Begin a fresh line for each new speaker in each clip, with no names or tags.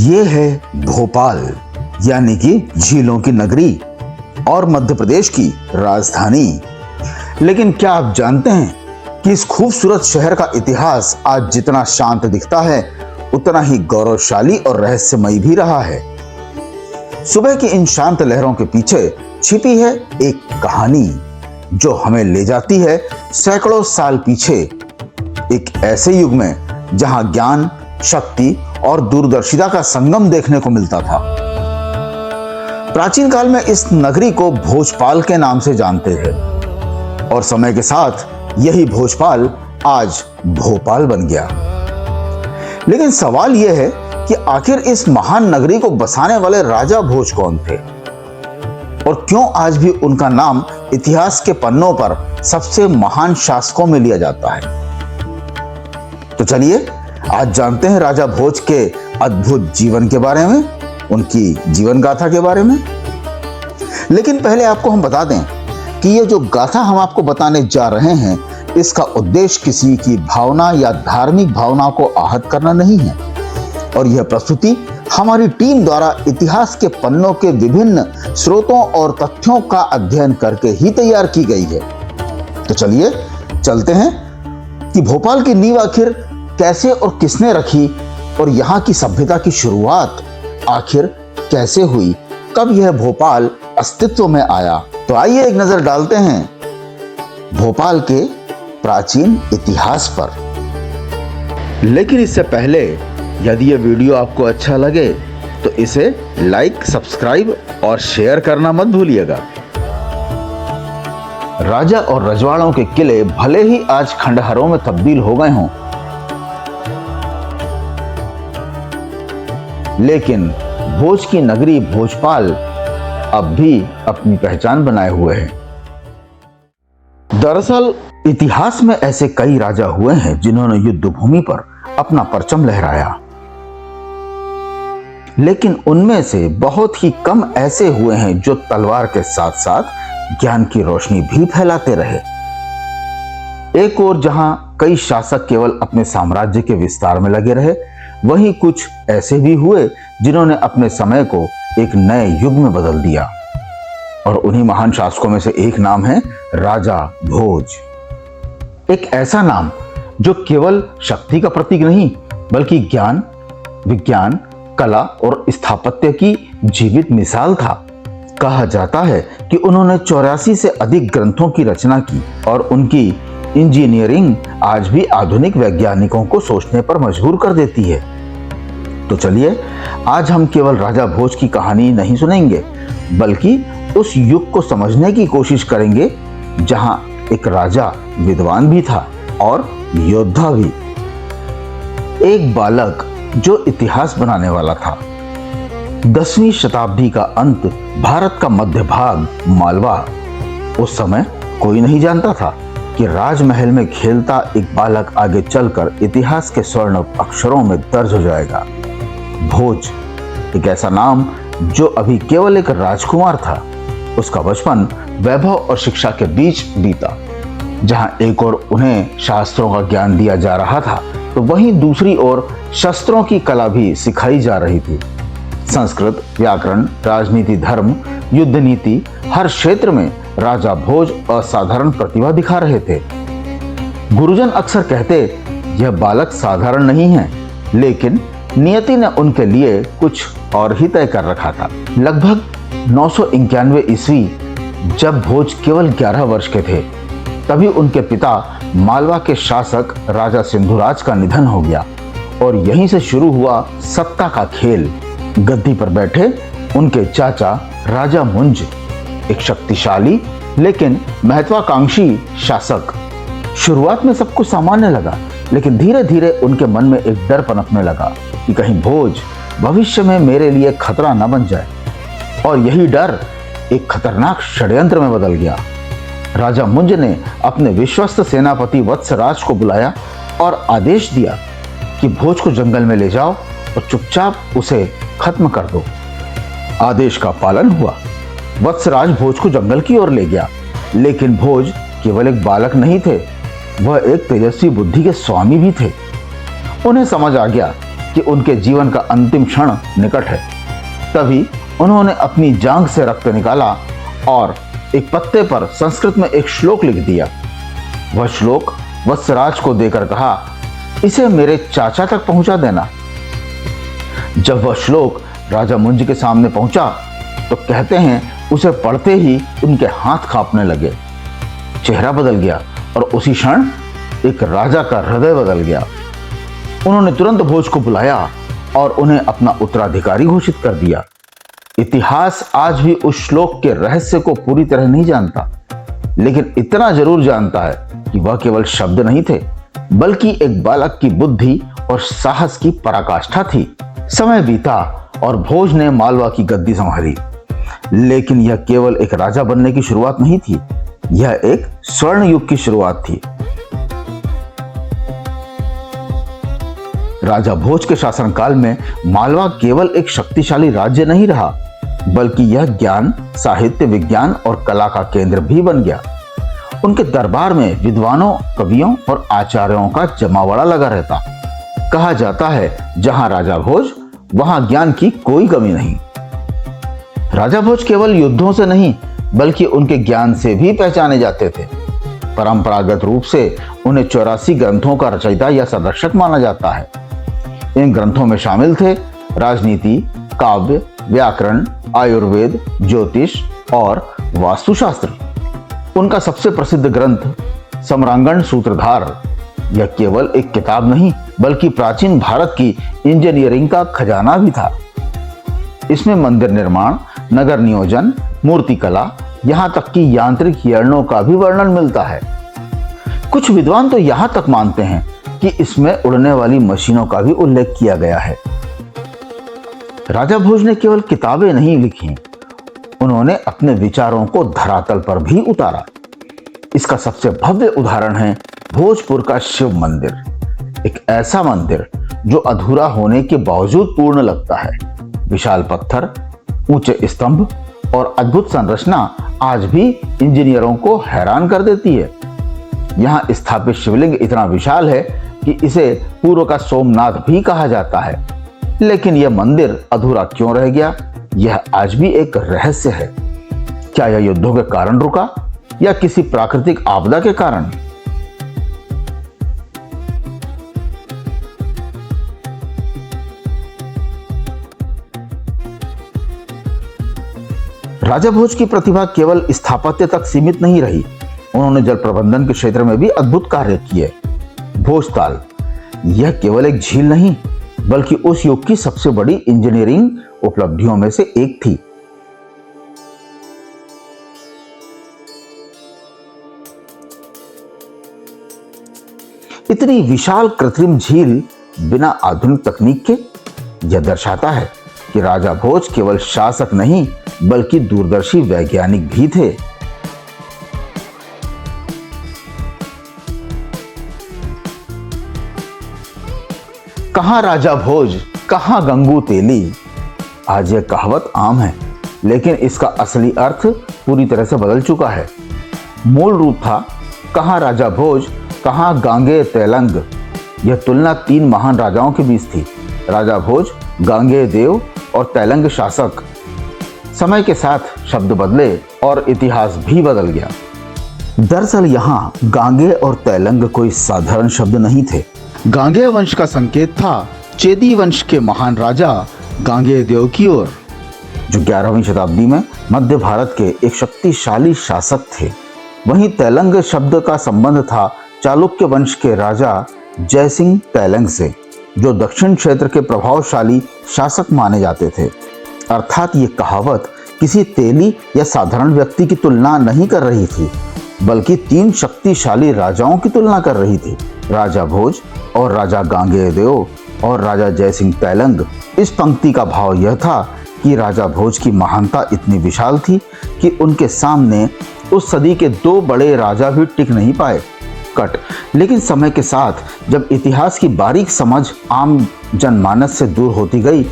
ये है भोपाल, यानी कि झीलों की नगरी और मध्य प्रदेश की राजधानी। लेकिन क्या आप जानते हैं कि इस खूबसूरत शहर का इतिहास आज जितना शांत दिखता है उतना ही गौरवशाली और रहस्यमयी भी रहा है। सुबह की इन शांत लहरों के पीछे छिपी है एक कहानी जो हमें ले जाती है सैकड़ों साल पीछे, एक ऐसे युग में जहां ज्ञान, शक्ति और दूरदर्शिता का संगम देखने को मिलता था। प्राचीन काल में इस नगरी को भोजपाल के नाम से जानते थे और समय के साथ यही भोजपाल आज भोपाल बन गया। लेकिन सवाल यह है कि आखिर इस महान नगरी को बसाने वाले राजा भोज कौन थे और क्यों आज भी उनका नाम इतिहास के पन्नों पर सबसे महान शासकों में लिया जाता है। तो चलिए आज जानते हैं राजा भोज के अद्भुत जीवन के बारे में, उनकी जीवन गाथा के बारे में। लेकिन पहले आपको हम बता दें कि ये जो गाथा हम आपको बताने जा रहे हैं, इसका उद्देश्य किसी की भावना या धार्मिक भावना को आहत करना नहीं है और यह प्रस्तुति हमारी टीम द्वारा इतिहास के पन्नों के विभिन्न स्रोतों और तथ्यों का अध्ययन करके ही तैयार की गई है। तो चलिए चलते हैं कि भोपाल की नींव आखिर कैसे और किसने रखी और यहाँ की सभ्यता की शुरुआत आखिर कैसे हुई, कब यह भोपाल अस्तित्व में आया। तो आइए एक नजर डालते हैं भोपाल के प्राचीन इतिहास पर। लेकिन इससे पहले यदि यह वीडियो आपको अच्छा लगे तो इसे लाइक, सब्सक्राइब और शेयर करना मत भूलिएगा। राजा और रजवाड़ों के किले भले ही आज खंडहरों में तब्दील हो गए हों, लेकिन भोज की नगरी भोजपाल अब भी अपनी पहचान बनाए हुए है। दरअसल इतिहास में ऐसे कई राजा हुए हैं जिन्होंने युद्ध भूमि पर अपना परचम लहराया, लेकिन उनमें से बहुत ही कम ऐसे हुए हैं जो तलवार के साथ साथ ज्ञान की रोशनी भी फैलाते रहे। एक ओर जहां कई शासक केवल अपने साम्राज्य के विस्तार में लगे रहे, वहीं कुछ ऐसे भी हुए जिन्होंने अपने समय को एक नए युग में बदल दिया और उन्हीं महान शासकों में से एक नाम है राजा भोज। एक ऐसा नाम जो केवल शक्ति का प्रतीक नहीं बल्कि ज्ञान, विज्ञान, कला और स्थापत्य की जीवित मिसाल था। कहा जाता है कि उन्होंने 84 से अधिक ग्रंथों की रचना की और उनकी इंजीनियरिंग आज भी आधुनिक वैज्ञानिकों को सोचने पर मजबूर कर देती है। तो चलिए आज हम केवल राजा भोज की कहानी नहीं सुनेंगे बल्कि उस युग को समझने की कोशिश करेंगे जहां एक राजा विद्वान भी था और योद्धा भी, एक बालक जो इतिहास बनाने वाला था। 10वीं शताब्दी का अंत, भारत का मध्य भाग मालवा। उस समय कोई नहीं जानता था कि राजमहल में खेलता एक बालक आगे चलकर इतिहास के स्वर्ण अक्षरों में दर्ज हो जाएगा। भोज एक ऐसा नाम जो अभी केवल एक राजकुमार था। उसका बचपन वैभव और शिक्षा के बीच बीता, जहां एक ओर उन्हें शास्त्रों का ज्ञान दिया जा रहा था तो वहीं दूसरी ओर शस्त्रों की कला भी सिखाई जा रही थी। संस्कृत, व्याकरण, राजनीति, धर्म, युद्ध नीति, हर क्षेत्र में राजा भोज असाधारण प्रतिभा दिखा रहे थे। गुरुजन अक्सर कहते यह बालक साधारण नहीं है, लेकिन नियति ने उनके लिए कुछ और ही तय कर रखा था। लगभग 991 ईस्वी जब भोज केवल 11 वर्ष के थे, तभी उनके पिता मालवा के शासक राजा सिंधुराज का निधन हो गया और यहीं से शुरू हुआ सत्ता का खेल। गद्दी पर बैठे उनके चाचा राजा मुंज, एक शक्तिशाली लेकिन महत्वाकांक्षी शासक। शुरुआत में सब कुछ सामान्य लगा, लेकिन धीरे धीरे उनके मन में एक डर पनपने लगा कि कहीं भोज भविष्य में मेरे लिए खतरा न बन जाए, और यही डर एक खतरनाक षड्यंत्र में बदल गया। राजा मुंज ने अपने विश्वस्त सेनापति वत्सराज को बुलाया और आदेश दिया कि भोज को जंगल में ले जाओ और चुपचाप उसे खत्म कर दो। आदेश का पालन हुआ। वत्सराज भोज को जंगल की ओर ले गया, लेकिन भोज केवल एक बालक नहीं थे, वह एक तेजस्वी बुद्धि के स्वामी भी थे। उन्हें समझ आ गया कि उनके जीवन का अंतिम क्षण निकट है। तभी उन्होंने अपनी जांघ से रक्त निकाला और एक पत्ते पर संस्कृत में एक श्लोक लिख दिया। वह श्लोक वत्सराज को देकर कहा, इसे मेरे चाचा तक पहुंचा देना। जब वह श्लोक राजा मुंज के सामने पहुंचा तो कहते हैं उसे पढ़ते ही उनके हाथ कांपने लगे, चेहरा बदल गया और उसी क्षण एक राजा का हृदय बदल गया। उन्होंने तुरंत भोज को बुलाया और उन्हें अपना उत्तराधिकारी घोषित कर दिया। इतिहास आज भी उस श्लोक के रहस्य को पूरी तरह नहीं जानता, लेकिन इतना जरूर जानता है कि वह केवल शब्द नहीं थे, बल्कि एक बालक की बुद्धि और साहस की पराकाष्ठा थी। समय बीता और भोज ने मालवा की गद्दी संभाली, लेकिन यह केवल एक राजा बनने की शुरुआत नहीं थी, यह एक स्वर्ण युग की शुरुआत थी। राजा भोज के शासनकाल में मालवा केवल एक शक्तिशाली राज्य नहीं रहा, बल्कि यह ज्ञान, साहित्य, विज्ञान और कला का केंद्र भी बन गया। उनके दरबार में विद्वानों, कवियों और आचार्यों का जमावड़ा लगा रहता। कहा जाता है, जहां राजा भोज वहां ज्ञान की कोई कमी नहीं। राजा भोज केवल युद्धों से नहीं, बल्कि उनके ज्ञान से भी पहचाने जाते थे। परंपरागत रूप से उन्हें 84 ग्रंथों का रचयिता या संरक्षक माना जाता है। इन ग्रंथों में शामिल थे राजनीति, काव्य, व्याकरण, आयुर्वेद, ज्योतिष और वास्तुशास्त्र। उनका सबसे प्रसिद्ध ग्रंथ सम्रांगण सूत्रधार यह केवल एक किताब नहीं, बल्कि प्राचीन भारत की इंजीनियरिंग का खजाना भी था। इसमें मंदिर निर्माण, नगर नियोजन, मूर्तिकला, यहां तक कि यांत्रिक यरणों का भी वर्णन मिलता है। कुछ विद्वान तो यहां तक मानते हैं कि इसमें उड़ने वाली मशीनों का भी उल्लेख किया गया है। राजा भोज ने केवल किताबें नहीं लिखी, उन्होंने अपने विचारों को धरातल पर भी उतारा। इसका सबसे भव्य उदाहरण है भोजपुर का शिव मंदिर, एक ऐसा मंदिर जो अधूरा होने के बावजूद पूर्ण लगता है। विशाल पत्थर, ऊंचे स्तंभ और अद्भुत संरचना आज भी इंजीनियरों को हैरान कर देती है। यहाँ स्थापित शिवलिंग इतना विशाल है कि इसे पूर्व का सोमनाथ भी कहा जाता है। लेकिन यह मंदिर अधूरा क्यों रह गया, यह आज भी एक रहस्य है। क्या यह युद्धों के कारण रुका या किसी प्राकृतिक आपदा के कारण? राजा भोज की प्रतिभा केवल स्थापत्य तक सीमित नहीं रही, उन्होंने जल प्रबंधन के क्षेत्र में भी अद्भुत कार्य किए। भोजताल यह केवल एक झील नहीं, बल्कि उस युग की सबसे बड़ी इंजीनियरिंग उपलब्धियों में से एक थी। इतनी विशाल कृत्रिम झील बिना आधुनिक तकनीक के, यह दर्शाता है कि राजा भोज केवल शासक नहीं, बल्कि दूरदर्शी वैज्ञानिक भी थे। कहां राजा भोज, कहां गंगू तेली। आज यह कहावत आम है, लेकिन इसका असली अर्थ पूरी तरह से बदल चुका है। मूल रूप था कहां राजा भोज, कहां गांगे तैलंग। यह तुलना 3 महान राजाओं के बीच थी, राजा भोज, गांगे देव और तैलंग शासक। समय के साथ शब्द बदले और इतिहास भी बदल गया। दरअसल यहाँ गांगे और तैलंग कोई साधारण शब्द नहीं थे। गांगे वंश का संकेत था चेदी वंश के महान राजा गांगे देव की ओर, जो 11वीं शताब्दी में मध्य भारत के एक शक्तिशाली शासक थे। वहीं तैलंग शब्द का संबंध था चालुक्य वंश के राजा जयसिंह तैलंग से, जो दक्षिण क्षेत्र के प्रभावशाली शासक माने जाते थे। अर्थात ये कहावत किसी तेली या साधारण व्यक्ति की तुलना नहीं कर रही थी, बल्कि 3 शक्तिशाली राजाओं की तुलना कर रही थी, राजा भोज और राजा गांगे देव और राजा जयसिंह तैलंग। इस पंक्ति का भाव यह था कि राजा भोज की महानता इतनी विशाल थी कि उनके सामने उस सदी के 2 बड़े राजा भी टिक नहीं पाए। लेकिन समय के साथ जब इतिहास की बारीक समझ आम जनमानस से दूर होती गई,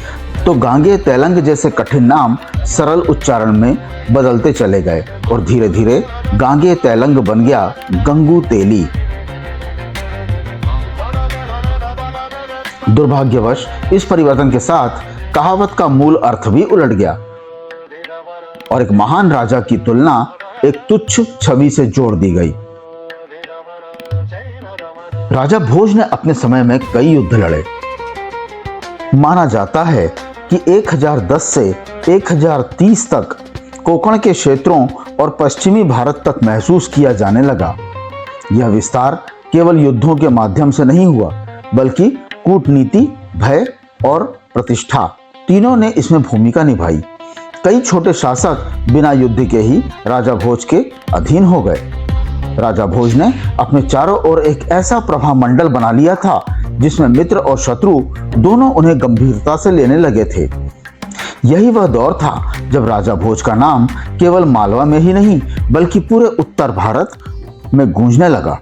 तो गांगे तैलंग जैसे कठिन नाम सरल उच्चारण में बदलते चले गए और धीरे धीरे गांगे तैलंग बन गया गंगू तेली। दुर्भाग्यवश इस परिवर्तन के साथ कहावत का मूल अर्थ भी उलट गया और एक महान राजा की तुलना एक तुच्छ छवि से जोड़ दी गई। राजा भोज ने अपने समय में कई युद्ध लड़े। माना जाता है कि 1010 से 1030 तक कोंकण के क्षेत्रों और पश्चिमी भारत तक महसूस किया जाने लगा। यह विस्तार केवल युद्धों के माध्यम से नहीं हुआ, बल्कि कूटनीति, भय और प्रतिष्ठा तीनों ने इसमें भूमिका निभाई। कई छोटे शासक बिना युद्ध के ही राजा भोज के अधीन हो गए। राजा भोज ने अपने चारों ओर एक ऐसा प्रभा मंडल बना लिया था जिसमें मित्र और शत्रु दोनों उन्हें गंभीरता से लेने लगे थे। यही वह दौर था जब राजा भोज का नाम केवल मालवा में ही नहीं बल्कि पूरे उत्तर भारत में गूंजने लगा।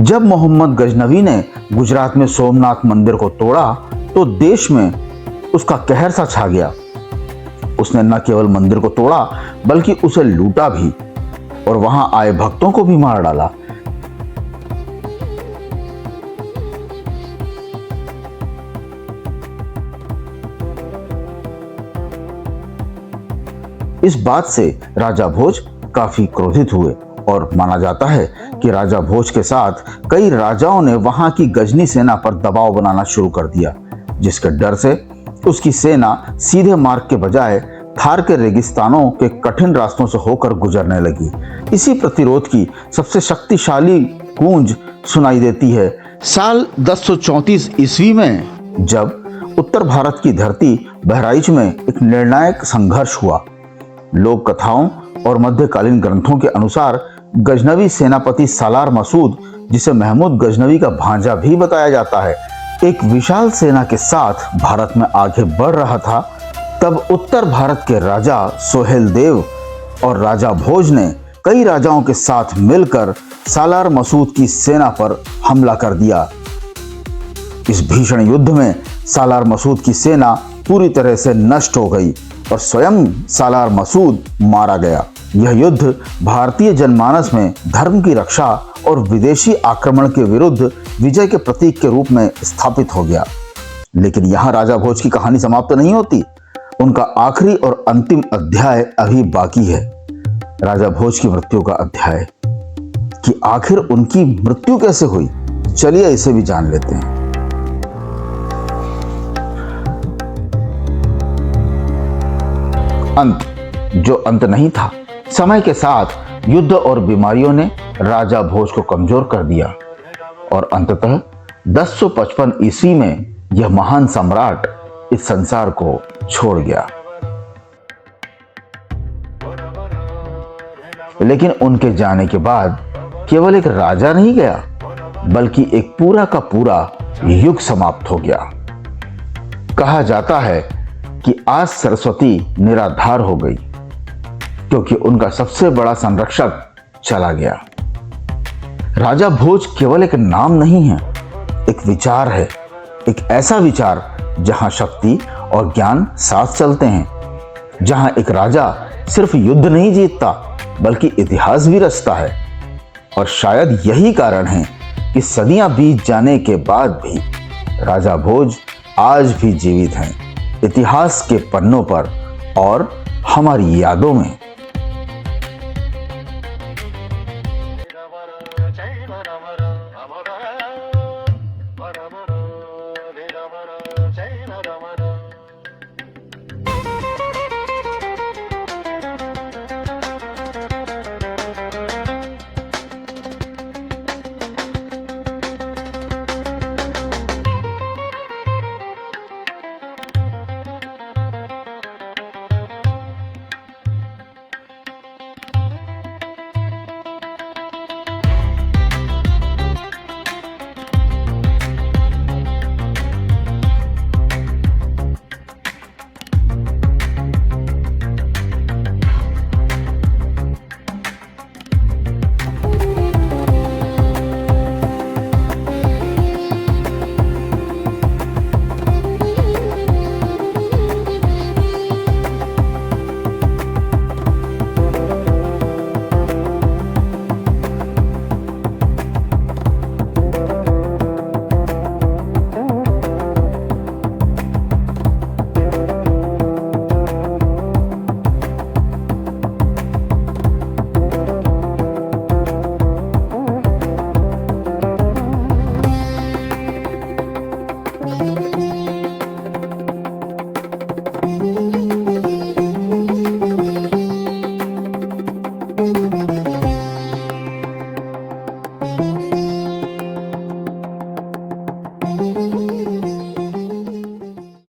जब मोहम्मद गजनवी ने गुजरात में सोमनाथ मंदिर को तोड़ा तो देश में उसका कहर सा छा गया। उसने न केवल मंदिर को तोड़ा बल्कि उसे लूटा भी और वहां आए भक्तों को भी मार डाला। इस बात से राजा भोज काफी क्रोधित हुए और माना जाता है कि राजा भोज के साथ कई राजाओं ने वहां की गजनी सेना पर दबाव बनाना शुरू कर दिया, जिसके डर से उसकी सेना सीधे मार्ग के बजाय थार के रेगिस्तानों के कठिन रास्तों से होकर गुजरने लगी। इसी प्रतिरोध की सबसे शक्तिशाली गूंज सुनाई देती है साल 1034 ईस्वी में, जब उत्तर भारत की धरती बहराइच में एक निर्णायक संघर्ष हुआ। लोक कथाओं और मध्यकालीन ग्रंथों के अनुसार गजनवी सेनापति सालार मसूद, जिसे महमूद गजनवी का भांजा भी बताया जाता है, एक विशाल सेना के साथ भारत में आगे बढ़ रहा था। तब उत्तर भारत के राजा सोहेल देव और राजा भोज ने कई राजाओं के साथ मिलकर सालार मसूद की सेना पर हमला कर दिया। इस भीषण युद्ध में सालार मसूद की सेना पूरी तरह से नष्ट हो गई और स्वयं सालार मसूद मारा गया। यह युद्ध भारतीय जनमानस में धर्म की रक्षा और विदेशी आक्रमण के विरुद्ध विजय के प्रतीक के रूप में स्थापित हो गया। लेकिन यहाँ राजा भोज की कहानी समाप्त नहीं होती। उनका आखिरी और अंतिम अध्याय अभी बाकी है, राजा भोज की मृत्यु का अध्याय। कि आखिर उनकी मृत्यु कैसे हुई, चलिए इसे भी जान लेते हैं। अंत, जो अंत नहीं था। समय के साथ युद्ध और बीमारियों ने राजा भोज को कमजोर कर दिया और अंततः 1055 ईस्वी में यह महान सम्राट इस संसार को छोड़ गया। लेकिन उनके जाने के बाद केवल एक राजा नहीं गया, बल्कि एक पूरा का पूरा युग समाप्त हो गया। कहा जाता है कि आज सरस्वती निराधार हो गई, क्योंकि उनका सबसे बड़ा संरक्षक चला गया। राजा भोज केवल एक नाम नहीं है, एक विचार है। एक ऐसा विचार जहां शक्ति और ज्ञान साथ चलते हैं, जहां एक राजा सिर्फ युद्ध नहीं जीतता बल्कि इतिहास भी रचता है। और शायद यही कारण है कि सदियां बीत जाने के बाद भी राजा भोज आज भी जीवित हैं, इतिहास के पन्नों पर और हमारी यादों में।